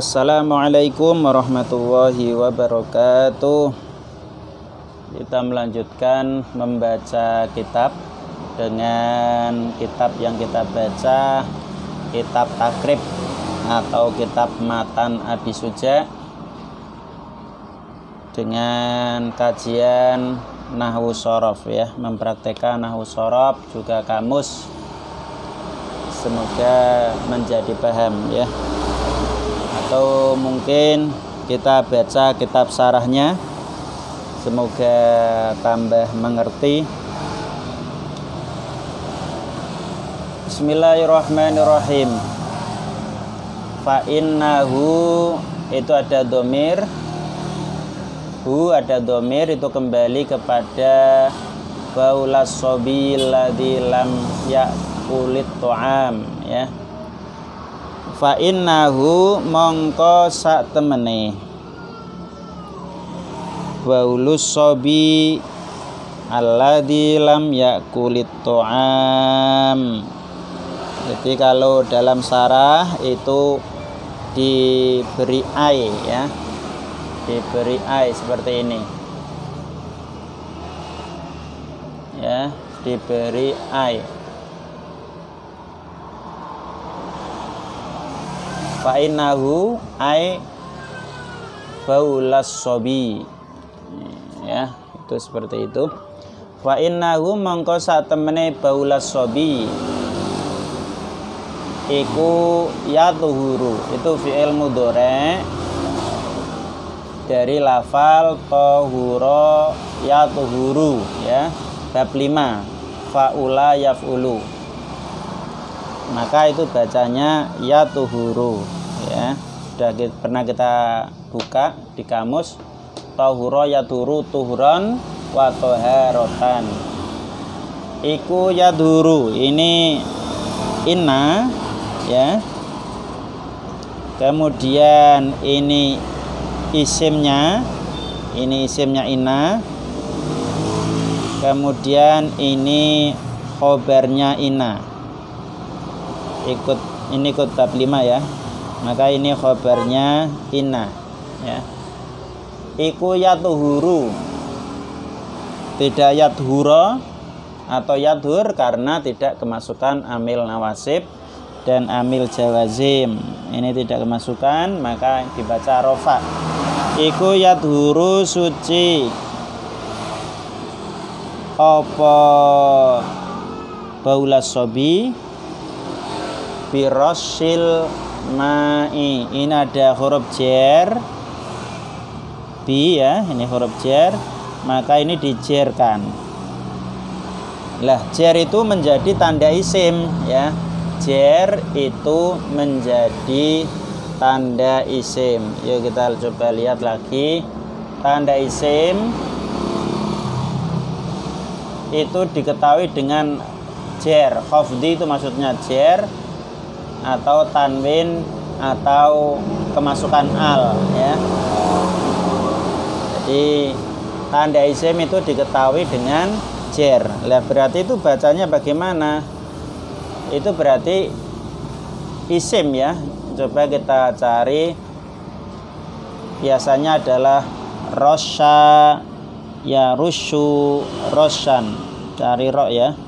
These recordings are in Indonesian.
Assalamualaikum warahmatullahi wabarakatuh. Kita melanjutkan membaca kitab dengan kitab yang kita baca, kitab takrib atau kitab matan Abi Suja, dengan kajian nahwu shorof ya, mempraktekkan nahwu shorof juga kamus. Semoga menjadi paham ya. Atau mungkin kita baca kitab syarahnya, semoga tambah mengerti. Bismillahirrahmanirrahim. Fa innahu itu ada domir, hu ada domir, itu kembali kepada baulas sobil ladzi lam yakulit to'am ya. Fa innahu mongko sak temene baulus sobi alladzi lam yakulit to'am. Jadi kalau dalam syarah itu diberi ai ya, diberi ai seperti ini ya, diberi ai. Fa innahu ai baulas sobi ya, itu seperti itu. Fa innahu mongko sak temene baulas sobi iku yatuhuru, itu fi'il mudhari dari lafal tahura yatuhuru ya, bab 5 faula yaf'ulu, maka itu bacanya yatuhuru ya. Sudah pernah kita buka di kamus, tahura yatuhuru tuhran wa taharatan. Iku yatuhuru, ini inna ya, kemudian ini isimnya inna, kemudian ini khobarnya inna, ikut bab 5 ya, maka ini khobarnya inna ya. Iku yatuhuru, tidak yathura atau yathur karena tidak kemasukan amil nawasib dan amil jawazim, ini tidak kemasukan, maka dibaca rofa. Iku yathuru suci apa baulas sobi birosil ma'i, ini ada huruf jer bi ya, ini huruf jer, maka ini dijerkan. Lah jer itu menjadi tanda isim ya, jer itu menjadi tanda isim. Yuk kita coba lihat lagi. Tanda isim itu diketahui dengan jer, khafdi itu maksudnya jer atau tanwin atau kemasukan al ya. Jadi tanda isim itu diketahui dengan jer. Lah berarti itu bacanya bagaimana? Itu berarti isim ya. Coba kita cari, biasanya adalah rosya ya, rusyu, rosyan, cari ro ya,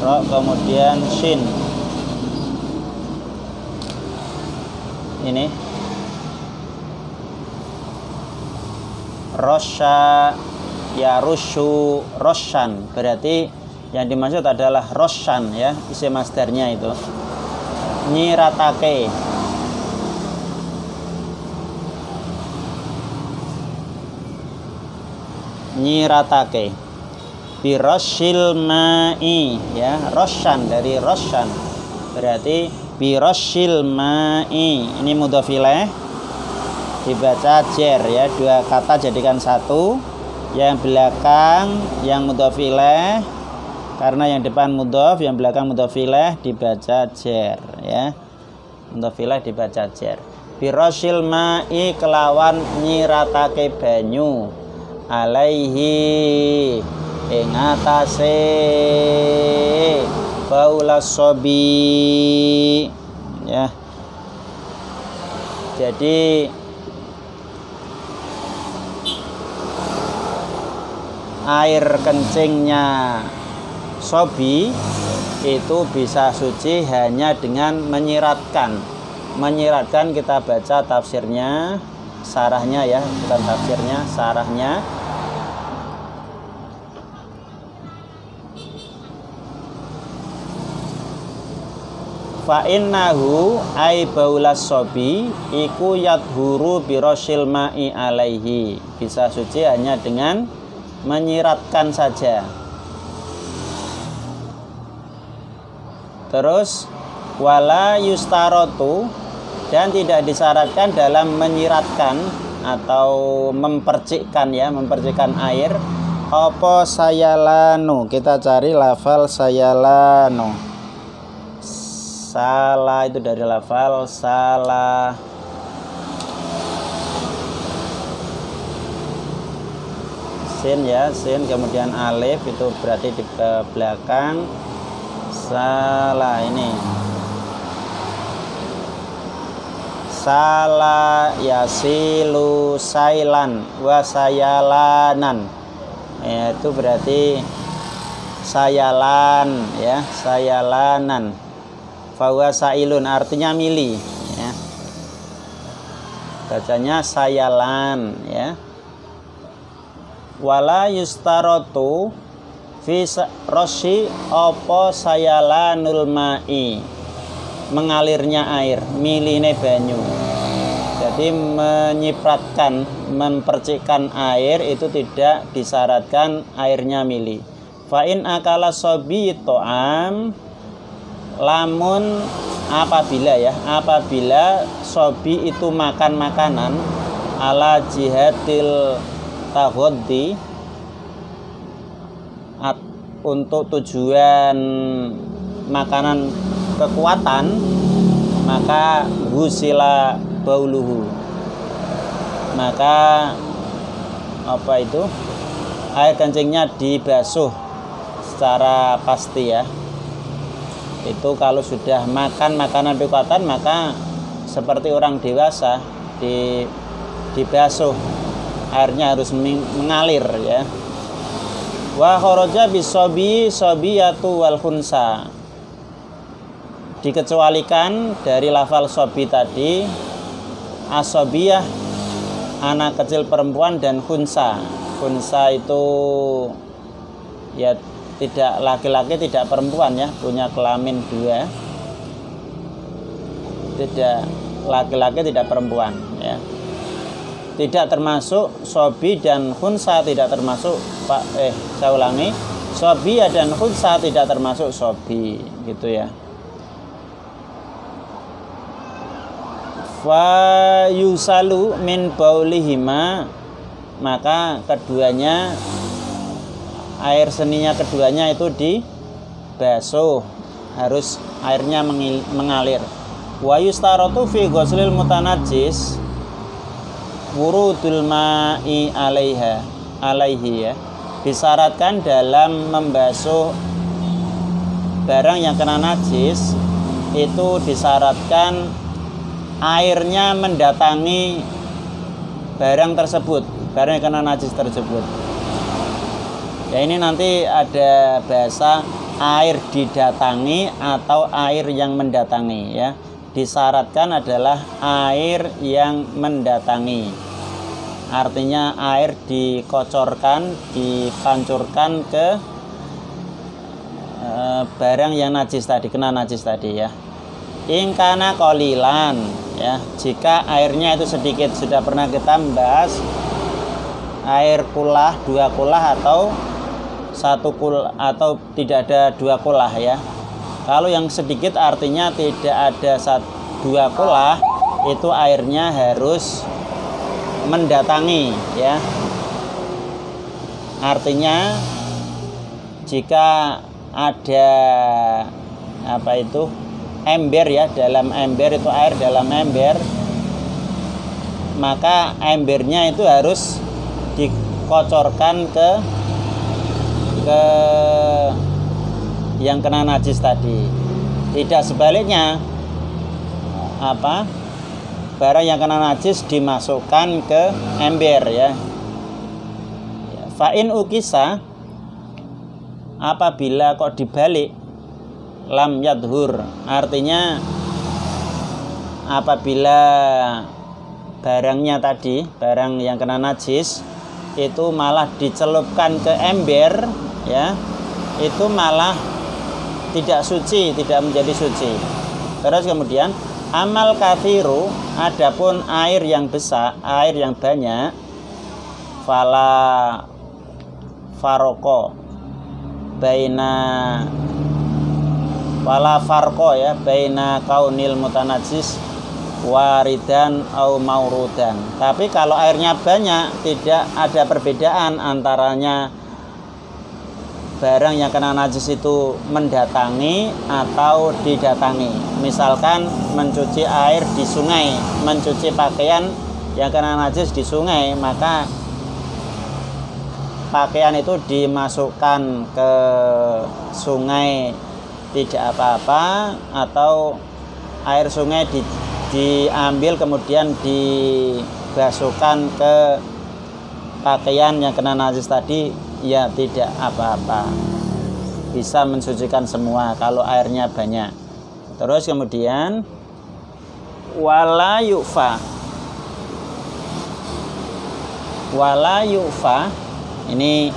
ro kemudian shin, ini rosya ya, rusyu, rosyan, berarti yang dimaksud adalah rosyan ya, isim masdarnya itu. Nyiratake, nyiratake birosil ma'i ya, rosyan dari rosyan, berarti birosil ma'i, ini mudhof ilaih, dibaca jer ya, dua kata jadikan satu, yang belakang yang mudhof ilaih karena yang depan mudhof, yang belakang mudhof ilaih dibaca jer ya, mudhof ilaih dibaca jer. Birosil ma'i kelawan nyiratake banyu, alaihi ing atase baulas sobi ya. Jadi air kencingnya sobi itu bisa suci hanya dengan menyiratkan. Menyiratkan kita baca tafsirnya, sarahnya ya, bukan tafsirnya, sarahnya. Fa innahu ay baulas sobi iku yadhuru birosil ma'i alaihi. Bisa suci hanya dengan menyiratkan saja. Terus wala yustarotu, dan tidak disyaratkan dalam menyiratkan atau mempercikkan ya, mempercikkan air. Apa sayalanu, kita cari lafal sayalanu. Salah itu dari lafal salah. Sin ya, sin kemudian alif itu berarti di belakang. Salah ini. Salah yasilu sailan wa sayalanan. Ya, itu berarti sayalan ya, sayalanan. Fawa sailun artinya mili ya. Bacanya sayalan ya. Wala yustarotu fi roshi opo sayalanul ma'i, mengalirnya air, miline banyu. Jadi menyipratkan, mempercikkan air itu tidak disyaratkan airnya mili. Fa in akala sobi to'am, lamun apabila ya, apabila sobi itu makan makanan ala jihadil tahoddi, untuk tujuan makanan kekuatan, maka gusila bauluhu, maka apa itu, air kencingnya dibasuh secara pasti ya. Itu kalau sudah makan makanan kekuatan, maka seperti orang dewasa dibasuh, airnya harus mengalir ya. Wa kharaja bisobi sobiyatu wal khunsa, dikecualikan dari lafal sobi tadi asobiyah, anak kecil perempuan, dan khunsa. Khunsa itu ya tidak laki-laki tidak perempuan ya, punya kelamin dua, tidak laki-laki tidak perempuan ya. Tidak termasuk sobi dan khunsa, tidak termasuk saya ulangi, sobi dan khunsa tidak termasuk sobi gitu ya. Fa yusalu min baulihima, maka keduanya, air seninya keduanya itu dibasuh, harus airnya mengalir. Wa yustaratu fi ghuslil mutanajjis wurudul ma'i alaihi ya, disyaratkan dalam membasuh barang yang kena najis itu disyaratkan airnya mendatangi barang tersebut, barang yang kena najis tersebut ya. Ini nanti ada bahasa air didatangi atau air yang mendatangi ya. Disyaratkan adalah air yang mendatangi, artinya air dikocorkan, dipancurkan ke barang yang najis tadi, kena najis tadi ya. Ingkana qolilan ya, jika airnya itu sedikit, sudah pernah kita membahas air kulah, 2 kulah atau 1 kulah, atau tidak ada 2 kulah ya. Kalau yang sedikit artinya tidak ada 2 kulah, itu airnya harus mendatangi ya. Artinya jika ada apa itu ember ya, dalam ember itu air dalam ember, maka embernya itu harus dikocorkan ke yang kena najis tadi. Tidak sebaliknya, apa, barang yang kena najis dimasukkan ke ember ya. Fa'in ukisa, apabila kok dibalik, lam yadhur, artinya apabila barangnya tadi, barang yang kena najis itu malah dicelupkan ke ember ya, itu malah tidak suci, tidak menjadi suci. Terus kemudian amal kathiru, adapun air yang besar, air yang banyak, fala faroko baina, wala farko ya, baina kaunil mutanajis waridan au maurudan. Tapi kalau airnya banyak, tidak ada perbedaan antaranya barang yang kena najis itu mendatangi atau didatangi. Misalkan mencuci air di sungai, mencuci pakaian yang kena najis di sungai, maka pakaian itu dimasukkan ke sungai tidak apa-apa, atau air sungai diambil kemudian dibasuhkan ke pakaian yang kena najis tadi, ya tidak apa-apa, bisa mensucikan semua kalau airnya banyak. Terus kemudian wala yu'fa, wala yu'fa ini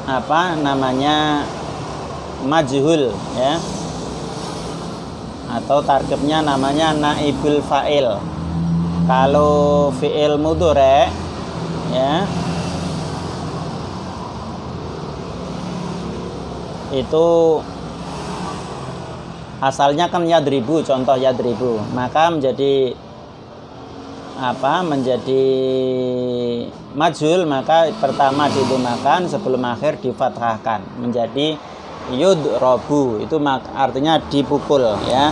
apa namanya, majhul ya, atau tarkibnya namanya naibul fa'il. Kalau fi'il mudhari ya, itu asalnya kan yadribu, contoh yadribu, maka menjadi apa, menjadi majhul, maka pertama didhamakan, sebelum akhir difathahkan menjadi yudrabu, itu artinya dipukul ya.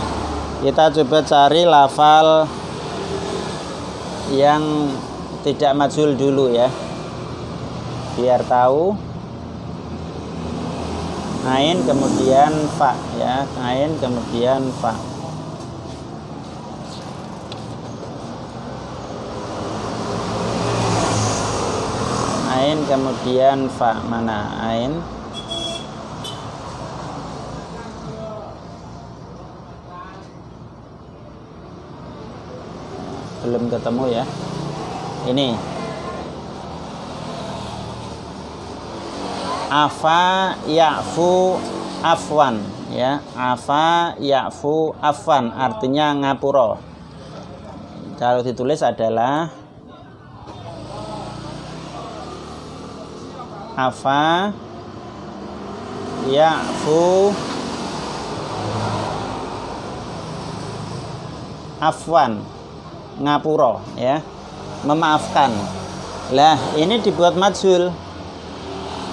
Kita coba cari lafal yang tidak majhul dulu ya, biar tahu. Ain kemudian fa ya, ain kemudian fa. Ain kemudian fa, mana ain? Belum ketemu ya. Ini afa ya'fu afwan ya, afa ya'fu afwan artinya ngapura. Kalau ditulis adalah afa ya'fu afwan, ngapura ya, memaafkan. Lah ini dibuat majhul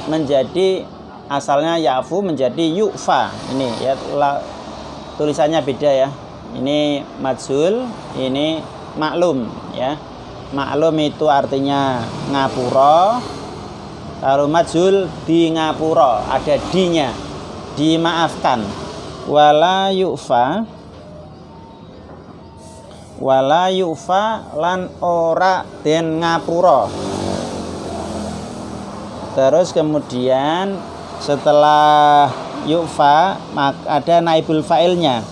menjadi, asalnya ya'fu menjadi yu'fa. Ini ya, tulisannya beda ya, ini majhul, ini maklum ya. Maklum itu artinya ngapura, kalau majhul di ngapura, ada dinya, dimaafkan. Wala yu'fa, wala yu'fa lan ora den ngapura. Terus kemudian setelah yu'fa ada naibul fa'ilnya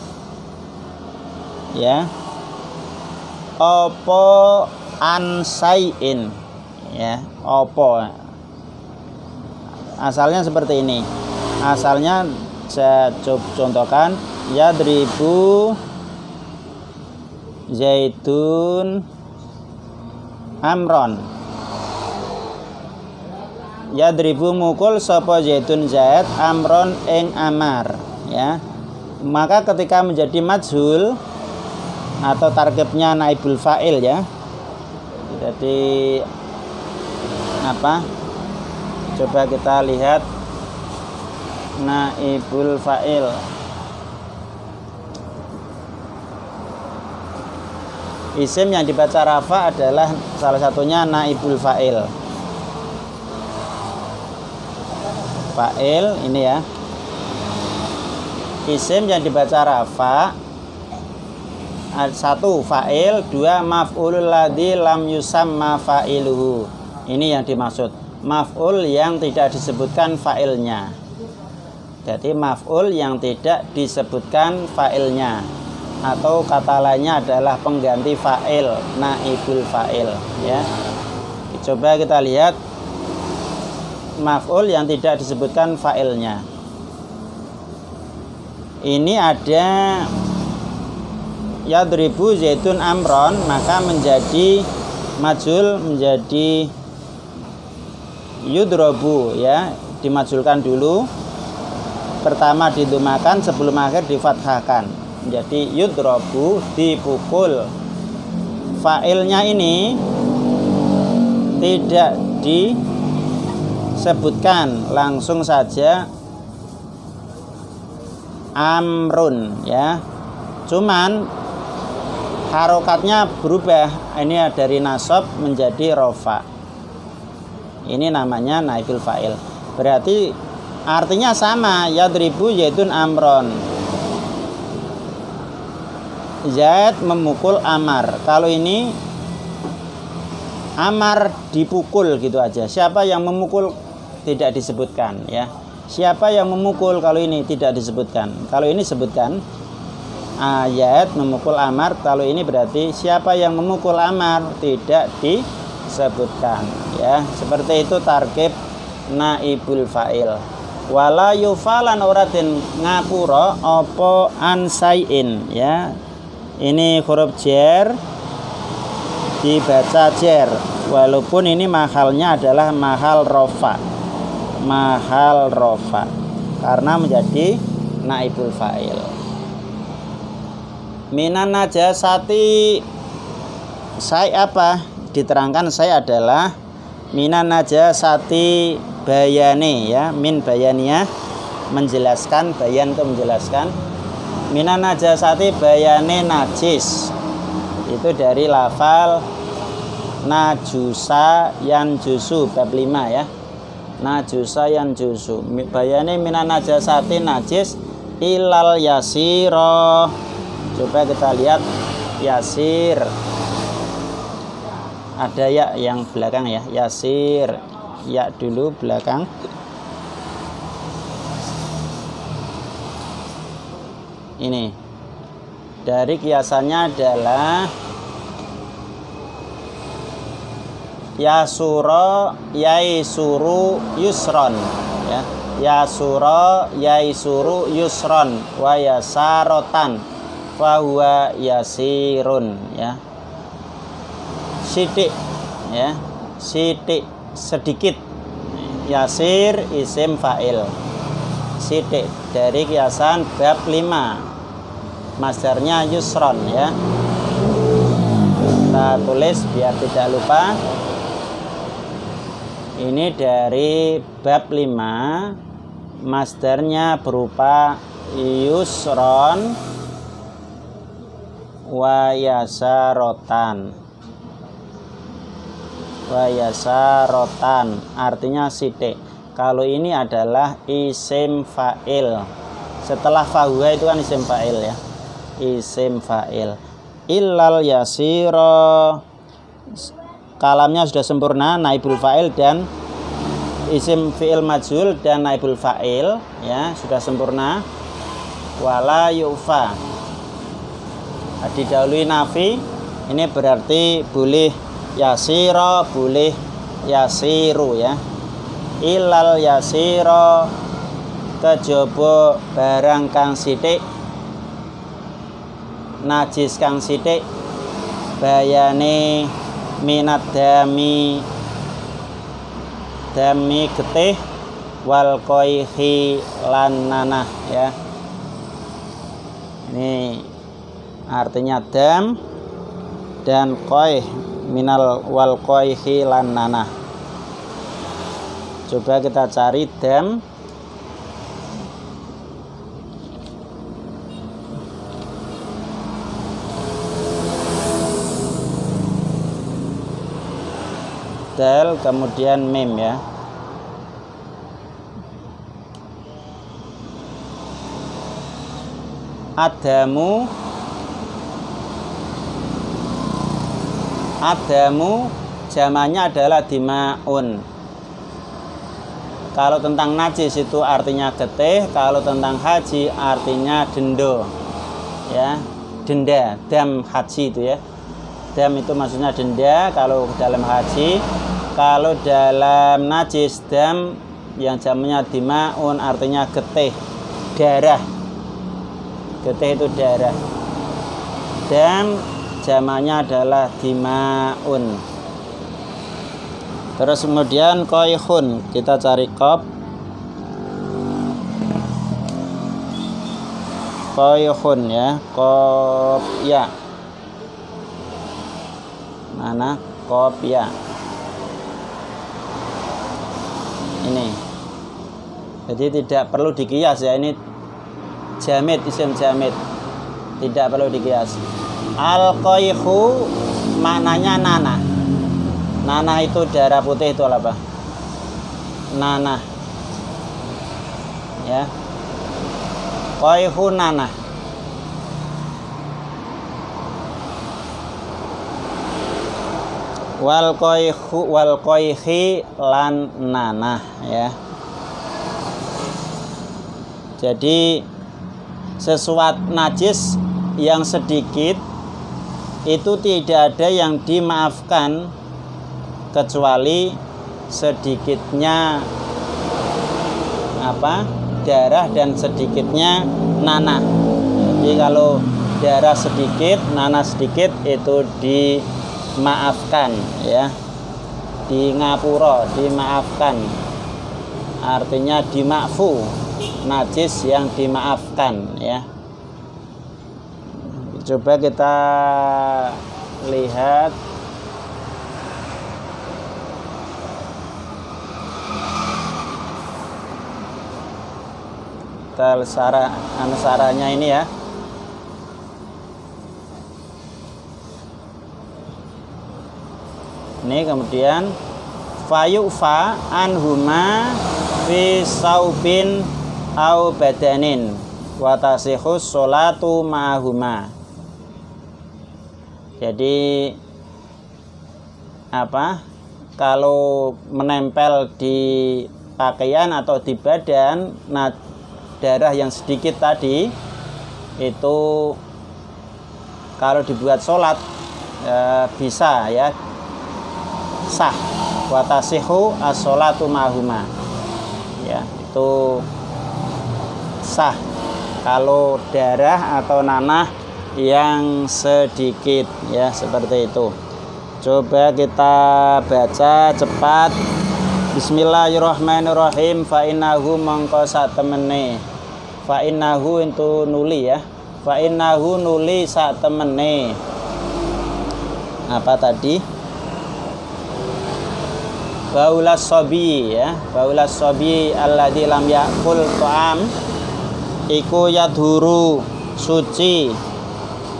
ya, opo ansaiin ya, opo asalnya seperti ini. Asalnya saya contohkan, yadribu Zaidun Amron, yadribu mukul sapa Zaidun Zaid Amron ing Amar ya. Maka ketika menjadi majhul atau tarkibnya naibul fa'il ya, jadi apa, coba kita lihat naibul fa'il. Isim yang dibaca rafa adalah salah satunya naibul fa'il. Fa'il ini ya, isim yang dibaca rafa. Satu fa'il, dua maf'ulul ladzi lam yusamma fa'iluhu. Ini yang dimaksud, maf'ul yang tidak disebutkan fa'ilnya. Jadi maf'ul yang tidak disebutkan fa'ilnya, atau kata lainnya adalah pengganti fa'il, naibul fa'il, ya. Coba kita lihat maf'ul yang tidak disebutkan fa'ilnya. Ini ada yadribu zaitun amron, maka menjadi majul menjadi yudrobu, ya, dimajulkan dulu. Pertama didumakan, sebelum akhir difathahkan menjadi yudrobu, dipukul. Fa'ilnya ini tidak disebutkan, langsung saja amrun, ya. Cuman harokatnya berubah, ini dari nasab menjadi rofa. Ini namanya naibul fa'il. Berarti artinya sama, yadribu zaitun amron. Zaid memukul Amar. Kalau ini Amar dipukul gitu aja. Siapa yang memukul tidak disebutkan, ya. Siapa yang memukul, kalau ini tidak disebutkan. Kalau ini sebutkan, Zaid memukul Amar. Kalau ini berarti siapa yang memukul Amar tidak disebutkan, ya. Seperti itu tarkib naibul fa'il. Wala yufalan oratin ngapura opo ansaiin, ya. Ini huruf jer dibaca jer, walaupun ini mahalnya adalah mahal rofa, karena menjadi naibul fa'il. Minan najasati, saya apa? Diterangkan saya adalah minan najasati bayani, ya. Min bayaniyah, menjelaskan, bayan itu menjelaskan. Minan najasati bayane najis, itu dari lafal najusa yanjusu bab 5, ya. Najusa yanjusu, bayane minan najasati najis ilal yasiro. Coba kita lihat yasir, ada ya yang belakang, ya. Yasir, ya dulu belakang. Ini dari kiasannya adalah yasuro yaisuru yusron, ya. Yasuro yaisuru yusron wa yasarotan fa huwa yasirun, ya. Sidik, ya. Sidik, sedikit. Yasir isim fa'il. Sidik dari kiasan bab 5, masdarnya yusron, ya. Kita tulis biar tidak lupa. Ini dari bab 5, masdarnya berupa yusron wa yasarotan. Wa yasarotan artinya sidik. Kalau ini adalah isim fa'il. Setelah fahuwa itu kan isim fa'il, ya. Isim fa'il. Illal yasiro, kalamnya sudah sempurna, naibul fa'il dan isim fi'il majhul dan naibul fa'il, ya, sudah sempurna. Wala yufa, didahului nafi, ini berarti boleh yasiro, boleh yasiru, ya. Ilal yasiro, kejaba barang kang sithik, najis kang sithik, bayane minat dami getih, wal qoihi lan nanah, ya. Ini artinya dam dan qoih, minal wal qoihi lan nanah. Coba kita cari dam. Dal kemudian mim, ya. adamu jamannya adalah dimaun. Kalau tentang najis itu artinya getih, kalau tentang haji artinya dendo. Ya, denda, dam haji itu ya. Dam itu maksudnya denda kalau dalam haji. Kalau dalam najis dam yang jamannya dimaun artinya getih, darah. Getih itu darah. Dam jamannya adalah dimaun. Terus kemudian koihun, kita cari kop. Koihun ya, kop ya. Mana kop ya? Ini. Jadi tidak perlu dikias ya, ini jamid, isim jamid. Tidak perlu dikias. Al-koihu maknanya nanah. Nanah itu darah putih itu apa? Nanah. Ya. Koihu nanah. Wal koihi lan nanah ya. Jadi sesuatu najis yang sedikit itu tidak ada yang dimaafkan kecuali sedikitnya darah dan sedikitnya nanah. Jadi kalau darah sedikit, nanah sedikit itu dimaafkan ya, di ngapura, dimaafkan, artinya dimakfu, najis yang dimaafkan ya. Coba kita lihat saranya ini ya. Ini kemudian fayufa anhuma fi saubin au badanin wa tasihus sholatu ma'ahuma. Jadi kalau menempel di pakaian atau di badan, darah yang sedikit tadi itu kalau dibuat sholat bisa ya, sah. Watasihu as-sholatu ma'huma ya, itu sah kalau darah atau nanah yang sedikit ya, seperti itu. Coba kita baca cepat. Bismillahirrahmanirrahim. Fa innahu mangko satemene. Fa innahu itu nuli ya. Fa innahu nuli satemene. Apa tadi? Baulas sobi ya. Baulas sobi alladzi lam yakul ta'am. Iku yadhuru suci.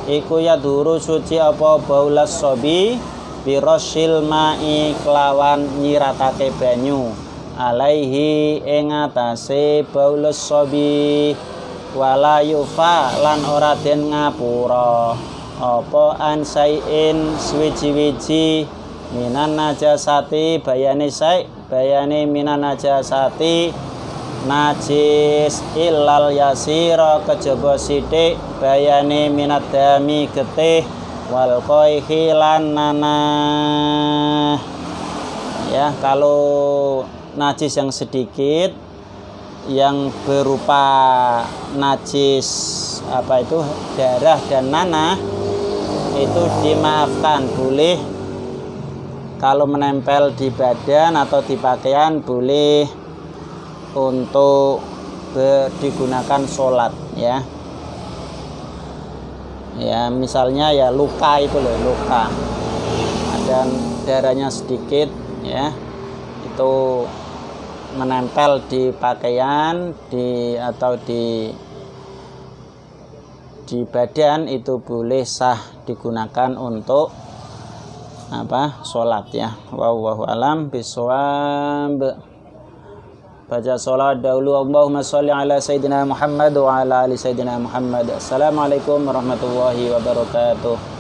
Iku yadhuru suci apa baulas sobi birosil ma'i kelawan nyiratake banyu alaihi ing atase baulus sobi wala yufa lan ora den ngapura apa ansaiin swiji-wiji minan najasati bayane minan najasati najis illal yasira kejaba sithik bayane minad dami getih wal koihi lan nanah ya. Kalau najis yang sedikit yang berupa najis darah dan nanah itu dimaafkan, boleh kalau menempel di badan atau di pakaian, boleh untuk digunakan sholat ya. Ya misalnya ya luka itu loh, luka ada darahnya sedikit ya, itu menempel di pakaian atau di badan, itu boleh sah digunakan untuk sholat ya. Wallahu alam bishawab. Baca sholat dahulu. Allahumma sholli ala Sayyidina Muhammad wa ala ali Sayyidina Muhammad. Assalamualaikum warahmatullahi wabarakatuh.